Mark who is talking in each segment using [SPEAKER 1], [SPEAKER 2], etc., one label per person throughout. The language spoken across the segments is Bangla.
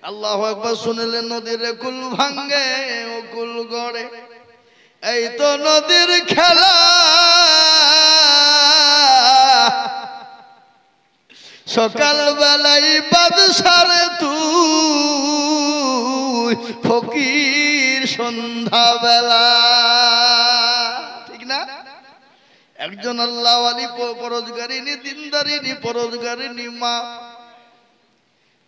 [SPEAKER 1] আল্লাহু আকবার শুনলে নদীর কুল ভাঙ্গে ও কুল গড়ে। এই তো নদীর খেলা, সকাল বেলায় বাদশারে তুই ফকির সন্ধ্যা বেলা। ঠিক না? একজন আল্লাহ ওয়ালি পরোজগারিনী দিনদারিনী পরোজগারিনী মা,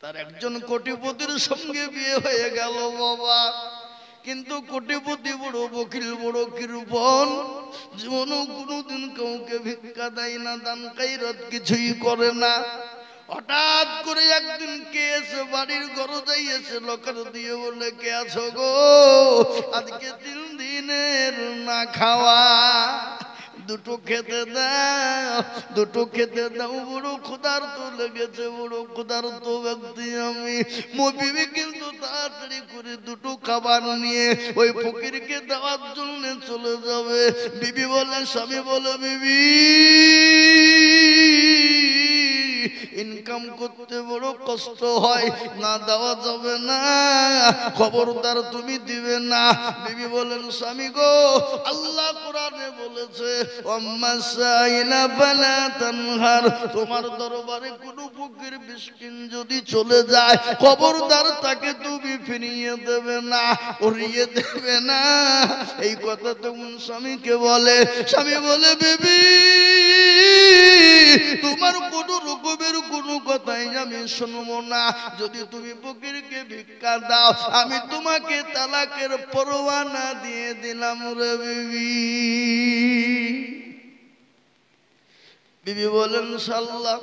[SPEAKER 1] তার একজন কোটিপতির সঙ্গে বিয়ে হয়ে গেল বাবা। কিন্তু কোটিপতি বড় বকিল, বড় কৃপণ, জীবনও কোনোদিন কাউকে ভিক্ষা দেয় না, দান খায়রাত কিছুই করে না। হঠাৎ করে একদিন কে এসে বাড়ির দরজায় এসে লকার দিয়ে বলে, কে আছো গো? আজকে 3 দিনের না খাওয়া, দুটো খেতে দাও, দুটো খেতে দাও, বড় ক্ষুধার্ত লেগেছে, বড় ক্ষুধার্ত ব্যক্তি আমি। বিবি কিন্তু তাড়াতাড়ি করে দুটো খাবার নিয়ে ওই ফকিরকে দেওয়ার জন্য চলে যাবে। বিবি বলে, স্বামী বলে, বিবি ইনকাম করতে বড় কষ্ট হয়, না দেওয়া যাবে না, খবরদার তুমি দিবে না। বিবি বলেন, স্বামী গো, আল্লাহ কোরআনে বলেছে, তোমার দরবারে কোন ফকির মিসকিন যদি চলে যায়, খবরদার তাকে তুমি ফিরিয়ে দেবে না, উড়িয়ে দেবে না। এই কথা তখন স্বামীকে বলে। স্বামী বলে, বিবি তোমার কোন রকমের কোনো কথাই আমি শুনবো না। যদি তুমি ফকিরকে ভিক্ষা দাও, আমি তোমাকে তালাকের পরোয়ানা দিয়ে দিলাম রে বিবি। বিবি বলেন, শাল্লাহ,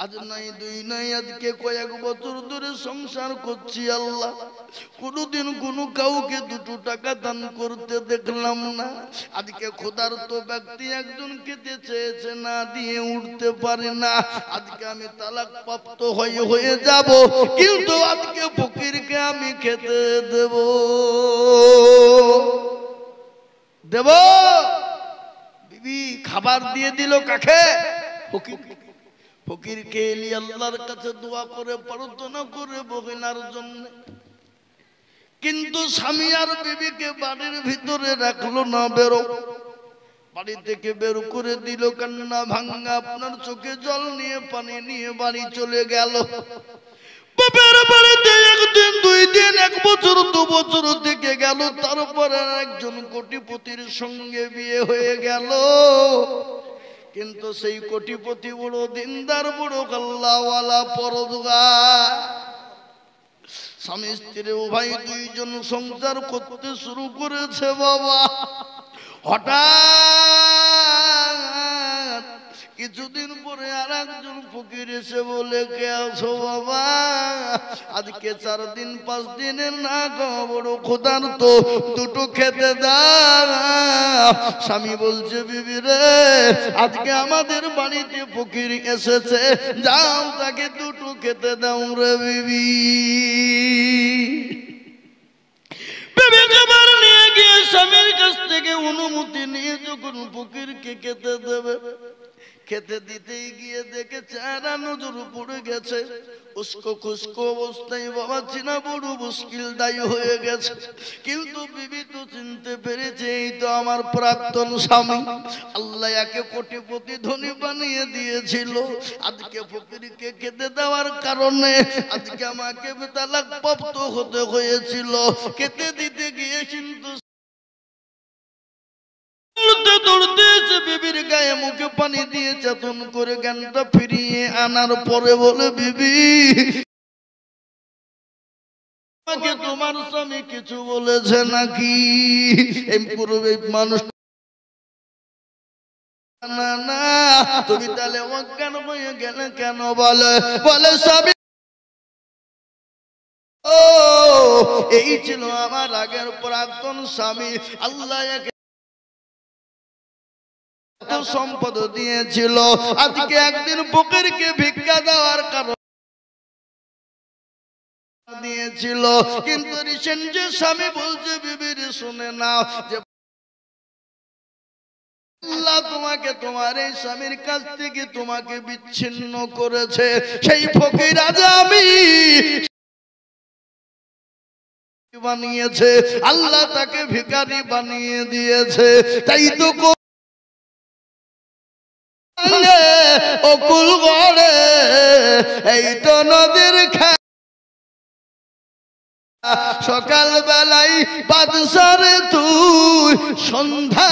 [SPEAKER 1] আজ নাই দুই নাই, আজকে কয়েক বছর ধরে সংসার করছি আল্লাহ, কোনদিন কোনো কাউকে 2 টাকা দান করতে দেখলাম না। আজকে ক্ষুধার্ত ব্যক্তি একজন খেতে চেয়েছে, না দিয়ে উঠতে পারে না। আজকে আমি তালাক প্রাপ্ত হয়ে যাব, কিন্তু আজকে ফকিরকে আমি খেতে দেব দেব। বিবি খাবার দিয়ে দিল কাকে? ফকির। ফকিরকে এলি আল্লাহর কাছে দোয়া করে প্রার্থনা করে বহিনার জন্য। কিন্তু স্বামী আর বিবিকে বাড়ির ভিতরে রাখলো না, বেরো। বাড়ি থেকে বের করে দিল, কান্না ভাঙ্গা, আপনার চোখে জল নিয়ে পানি নিয়ে বাড়ি চলে গেল। বাপের বাড়িতে 1 দিন 2 দিন 1 বছর 2 বছর থেকে গেল। তারপরে একজন কোটিপতির সঙ্গে বিয়ে হয়ে গেল। কিন্তু সেই কোটিপতি বড় দিনদার, বড় আল্লাহওয়ালা পরোজগার। স্বামী স্ত্রী উভয় 2 জন সংসার করতে শুরু করেছে বাবা। হঠাৎ কিছুদিন পরে আর একজন ফকির এসে বলে, কে আছো বাবা? আজকে 4 দিন 5 দিনের না খাওয়া, বড় ক্ষুধার্ত, 2টো খেতে দাও। স্বামী বলছে, বিবি রে, আজকে আমাদের বাড়িতে ফকির এসেছে, যাও তাকে 2টো খেতে দাও রে বিবি। বিবি খাবার নিয়ে গিয়ে স্বামীর কাছ থেকে অনুমতি নিয়ে যখন ফকিরকে খেতে দেবে, খেতে দিতেই গিয়ে দেখে চেহারা নজর পড়ে গেছে, উস্কো খুস্কো অবস্থায় বাবা, চিনা বড় মুশকিল দায়ী হয়ে গেছে। কিন্তু বিবি তো চিনতে পেরেছে, এই তো আমার প্রাক্তন স্বামী। আল্লাহ একে কোটিপতি ধনী বানিয়ে দিয়েছিল, আজকে ফকিরকে খেতে দেওয়ার কারণে আজকে আমাকে তালাক প্রাপ্ত হতে হয়েছিল। খেতে দিতে গিয়ে কিন্তু দৌড়তে এসে বিবির গায়ে মুখে পানি দিয়ে চেতন করে জ্ঞানটা ফিরিয়ে আনার পরে বলে, বিবি আমাকে তোমার স্বামী কিছু বলেছে নাকি? এই পূর্বে মানুষ, না না, তুমি তাহলে অজ্ঞান হয়ে গেলে কেন? বলে স্বামী, ও এই ছিল আমার আগের প্রাক্তন স্বামী। আল্লাহ সম্পদ দিয়েছিল, আজকে একদিন ফকিরকে ভিক্ষা দেওয়ার কারণে দিয়েছিল। কিন্তু রিসেন্ট যে স্বামী বলছে, বিবির শুনে নাও, যে আল্লাহ তোমাকে তোমার এই স্বামীর কাছ থেকে তোমাকে বিচ্ছিন্ন করেছে। সেই ফকির আজ আমি বানিয়েছে, আল্লাহ তাকে ভিখারি বানিয়ে দিয়েছে। তাই তো অকুল গড়ে এই তো নদীর সকাল বেলায় বাদশারে তুই সন্ধ্যা।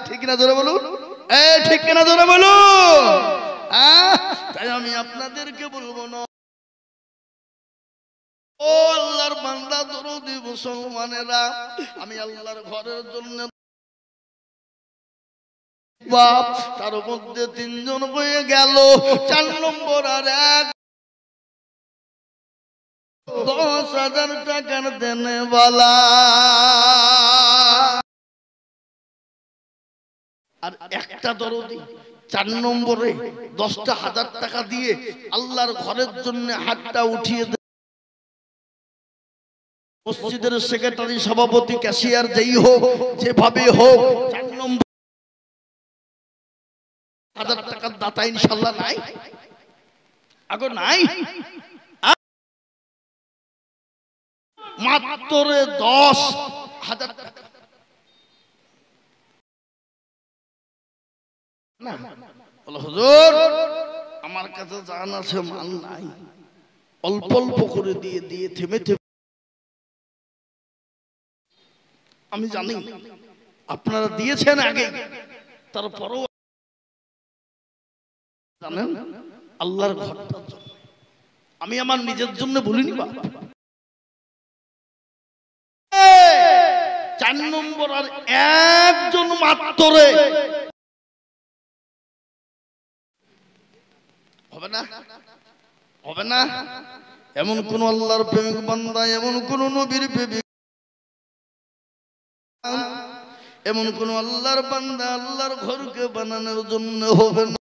[SPEAKER 1] ঠিক না জোরে বলুন, ঠিক না জোরে বলুন। তাই আমি আপনাদেরকে বলবো না, ও আল্লাহর বান্দা দরদি মুসলমানেরা, আমি আল্লাহর ঘরের জন্য বাপ, তার মধ্যে 3 জন হয়ে গেল। 4 নম্বর আর 10,000 টাকার দেনেওয়ালা। আর একটা দরদি 4 নম্বরে 10,000 টাকা দিয়ে আল্লাহর ঘরের জন্য হাতটা উঠিয়ে দেয়। মসজিদের সেক্রেটারি, সভাপতি, ক্যাশিয়ার যেই হোক, যেভাবে হোক, 4 নম্বর 1000 টাকার দাতা ইনশাআল্লাহ নাই? আগে নাই? মাত্র 10,000 টাকা না। বলো হুজুর আমার কাছে জান আছে, মাল নাই, অল্প অল্প করে দিয়ে দিয়ে থেমে থেমে। আমি জানি আপনারা দিয়েছেন আগে, তারপরও জানেন আল্লাহর ঘরটার জন্য। আমি আমার নিজের জন্য বলিনি বা। 4 নম্বর আর একজন মাত্র হবে না, হবে না। এমন কোন আল্লাহর প্রেমিক বান্দা, এমন কোন নবীর প্রেমিক, এমন কোন আল্লাহর বান্দা আল্লাহর ঘরকে বানানোর জন্য হবে না।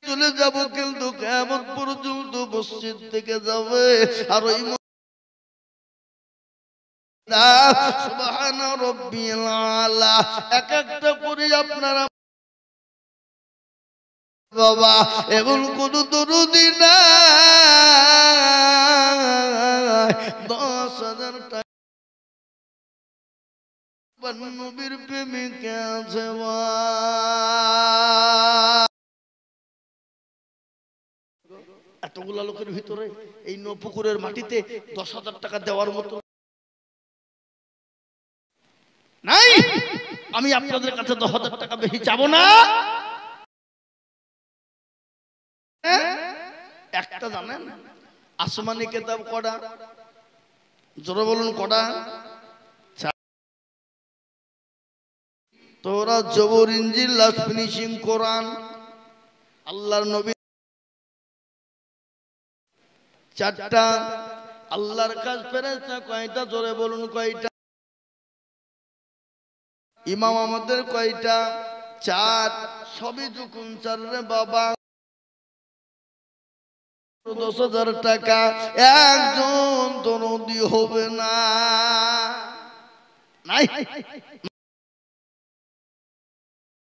[SPEAKER 1] চলে যাব কিন্তু কিয়ামত পর্যন্ত মসজিদ থেকে যাবে আর ওই সুবহান রাব্বিল আলা এক একটা করে আপনারা বাবা, এমন কোন দরুদি নাই 10,000 টাকা নবীর প্রেমিক আছে। এতগুলা লোকের ভিতরে এই নপুকুরের মাটিতে 10,000 টাকা দেওয়ার মতো নাই। আমি আপনাদের কাছে 10,000 টাকা বেশি চাবো না। একটা জানেন আসমানি কিতাব কটা? জোরে বলুন কটা? তৌরাত, জবুর, ইনজিল, লাস্ট ফিনিশিং কোরআন। আল্লাহর নবী 4টা। আল্লাহর কাজ ফেরেশতা কয়টা? জোরে বলুন কয়টা? ইমাম আমাদের কয়টা? 4। সবই যখন 4 রে বাবা, 10,000 টাকা একজন দরদি হবে না। নাই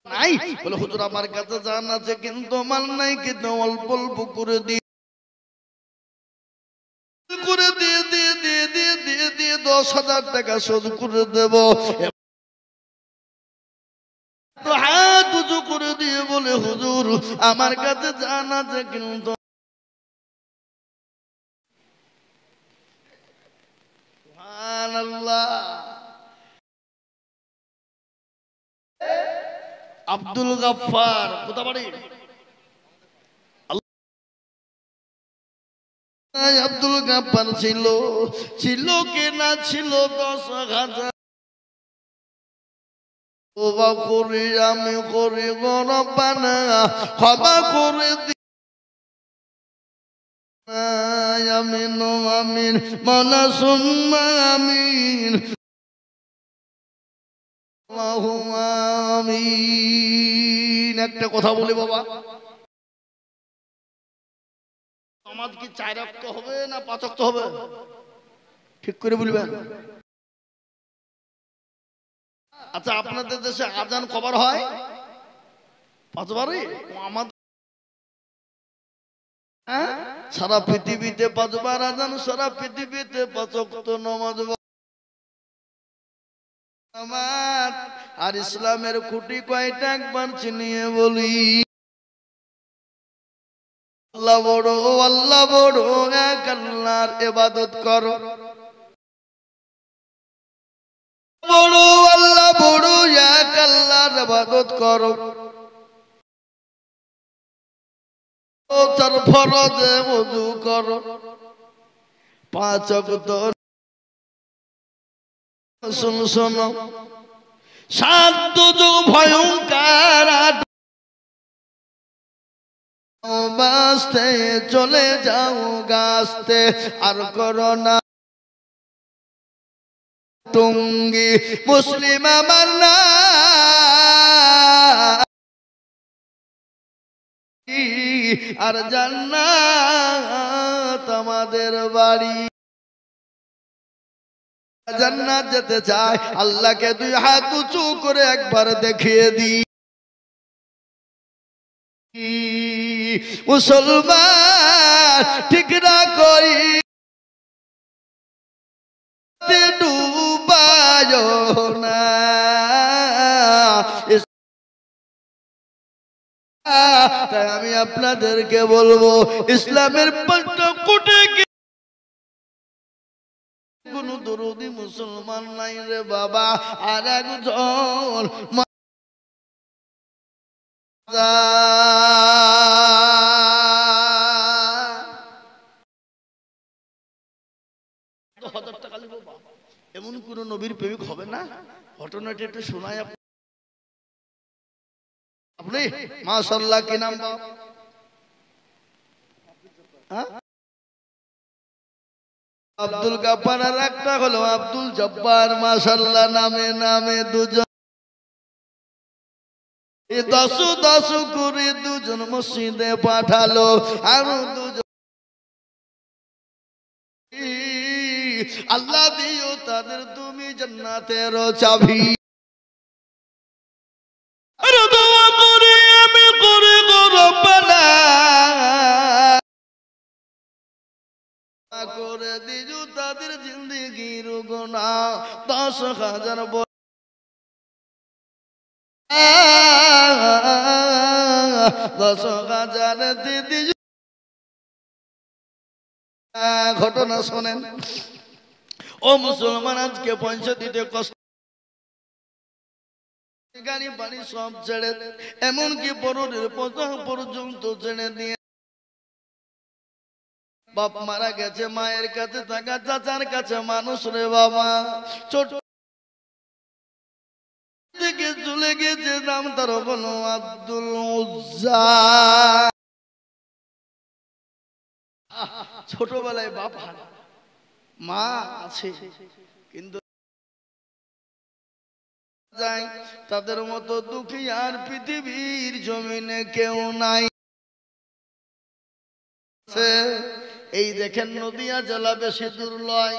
[SPEAKER 1] নাই বলে হুজুর আমার কাছে জান আছে কিন্তু মাল নাই, কিন্তু অল্প অল্প করে দিয়ে করে দিয়ে দিয়ে দিয়ে দিয়ে দিয়ে দিয়ে 10,000 টাকা শোধ করে দেব। হাত উঁচু করে দিয়ে বলে হুজুর আমার কাছে জান আছে কিন্তু। সুবহানাল্লাহ। আব্দুল গাফফার কোথা বাড়ি? আব্দুল গাফফার ছিল কে না ছিল 10,000। ওবা করি আমি করি রব্বানা ক্ষমা করে দি। আমিন আমিন মাওলা সুম্মা আমিন আল্লাহুম্মা আমিন। একটা কথা বলি বাবা, নামাজ কি 4 ওয়াক্ত হবে না 5 ওয়াক্ত হবে? ঠিক করে বলবেন। আচ্ছা আপনাদের দেশে আজান কবার হয়? 5 বারই? আমাদের সারা পৃথিবীতে 5 বার আযান, সারা পৃথিবীতে 5 ওয়াক্ত নামাজ। আমার আর ইসলামের খুঁটি কয়টা একবার চিনিয়ে বলি। আল্লাহ বড়, আল্লাহ বড়, এক আল্লাহর ইবাদত করো। বড় আল্লাহ বড়, এক আল্লাহর ইবাদত করো। ও তার ফরজে ওযু করো, 5 ওয়াক্ত শোনো। 7 যুগ ভয়ঙ্কর বাঁচতে চলে যাও গাছতে, আর করো না টুঙ্গি মুসলিম আমার না। আর জান্নাত আমাদের বাড়ি। জান্নাত যেতে চায় আল্লাহকে 2 হাত উঁচু করে একবার দেখিয়ে দিই। মুসলমান ঠিক না করি ডুবায় না, তাই আমি আপনাদেরকে বলবো ইসলামের 5টা কোটে কোন দরদি মুসলমান নাই রে বাবা। আর একজন এমন কোন নবীর প্রেমিক হবে না? ঘটনাটি একটু শোনায় আপনি। মাশাআল্লাহ, কি নাম? আব্দুল গাফফার, আর একটা হলো আব্দুল জব্বার। মাশাআল্লাহ, নামে নামে দুজন। 10 করে দুজন মসজিদে পাঠালো, আরো দুজন আল্লাহ দিও তাদের তুমি জান্নাতের চাবি। আরে দোয়া করি আমি করে গো রব্বানা, করে দিও তাদের জিন্দেগির গুনাহ 10,000 10,000 দিদি। ঘটনা শোনেন ও মুসলমান, আজকে পয়সা দিতে কষ্ট, গাড়ি বাড়ি সব ছেড়ে, এমনকি পরের পোশাক পর্যন্ত ছেড়ে দিয়ে বাপ মারা গেছে, মায়ের কাছে থাকা, চাচার কাছে মানুষ রে বাবা, ছোট থেকে চলে গেছে। নাম তার হলো আব্দুল উজ্জা। ছোটবেলায় বাপ হারা, মা আছে, কিন্তু তাদের মতো দুঃখী আর পৃথিবীর জমিনে কেউ নাই। এই দেখেন নদিয়া জেলা বেশি দূর লয়।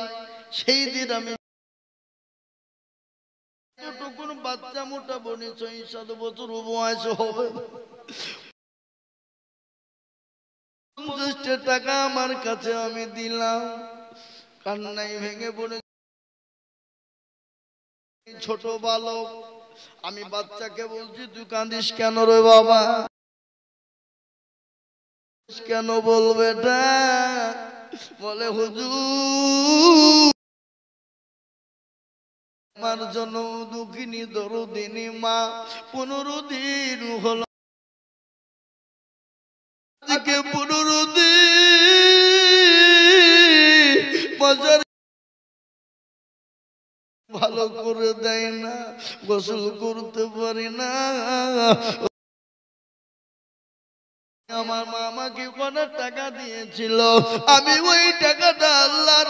[SPEAKER 1] সেই দিন আমি টুকুন বাচ্চা মোটা বনি 6-7 বছর বয়স হবে, 50 টাকা আমার কাছে আমি দিলাম, কান্নাই ভেঙে পড়ে। ছোট বালক, আমি বাচ্চাকে বলছি তুই কাঁদিস কেন রে বাবা? কেন বলবে এটা? বলে হুজুর আমার জন্য দুঃখিনী দরদিনী মা 15 দিন হলো, আজকে 15 দিন বাজার ভালো করে দেয় না, গোসল করতে পারি না। আমার মা আমাকে কত টাকা দিয়েছিল, আমি ওই টাকাটা আল্লাহর,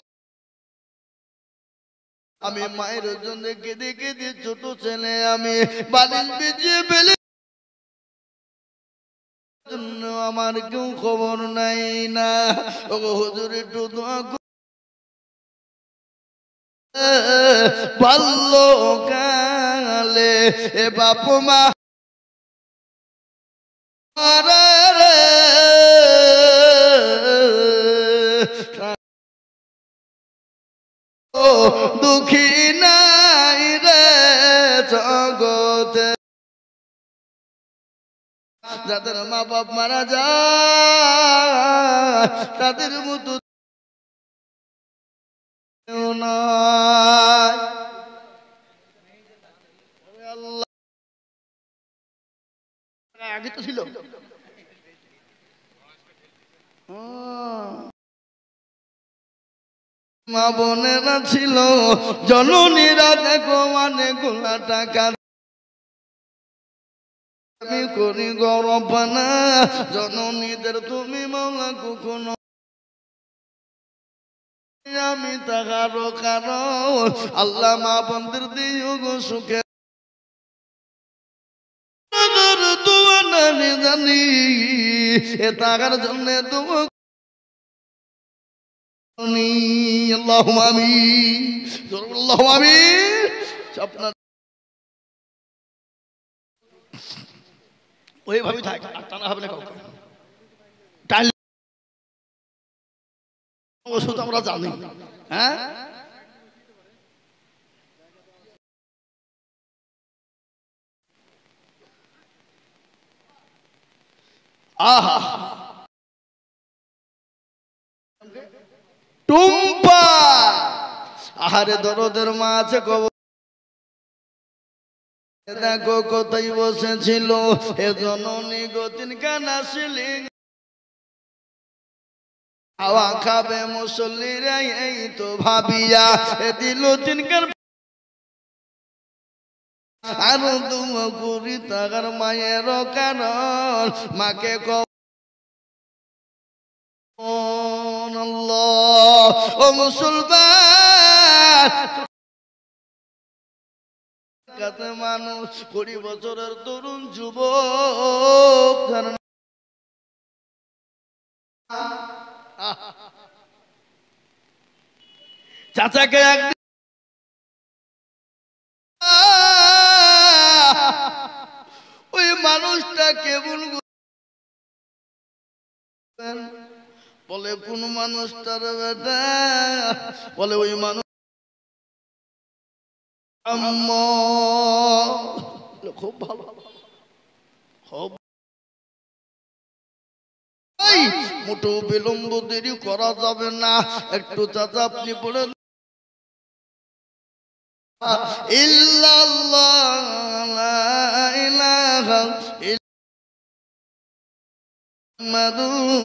[SPEAKER 1] আমি মায়ের জন্য কেঁদে কেঁদে ছোট ছেলে আমি বালিশ বিছিয়ে ফেলে, আমার কেউ খবর নাই না। ও হুজুর একটু দোয়া বাল্যকালে এ বাপ মা দুঃখী নাই রে জগতে যাদের মা বাপ মারা যায় তাদের মতো নাই। আল্লাহ আগে তো ছিল মা বোনেরা ছিল জননীরা দেখো মানে গোলা টাকা আমি করি গৌরব না জননীদের তুমি মাওলা কখনো আমি তাহারও কারণ আল্লাহ মা বোনদের দিও গো সুখে জানি এ তাকার জন্য তুমি আল্লাহুম্মা আমিন আল্লাহুম্মা আমিন। আপনার ওইভাবে থাকে আর টানা হবে না কাউকে টাইল ওষুধ আমরা জানি হ্যাঁ আহা টুম্পা আহারে দরদের মা আছে কবর দেখো কোথায় বসেছিল এ জননী গতিন কানা শিলিং হাওয়া খাবে মুসল্লিরা এই তো ভাবিয়া এ দিল তিনকার আর তুমি করি তার মায়ের কারণ মাকে ও মুসলমান মানুষ 20 বছরের তরুণ যুবক চাচাকে একদিন ওই মানুষটা কেমন বলে কোন মানুষটার বেটা বলে ওই মানুষ খুব ভালো খুব মোটো বিলম্ব দেরি করা যাবে না একটু চাচা আপনি বলে ইল্লাল্লাহ লা ইলাহা ইল্লাল্লাহ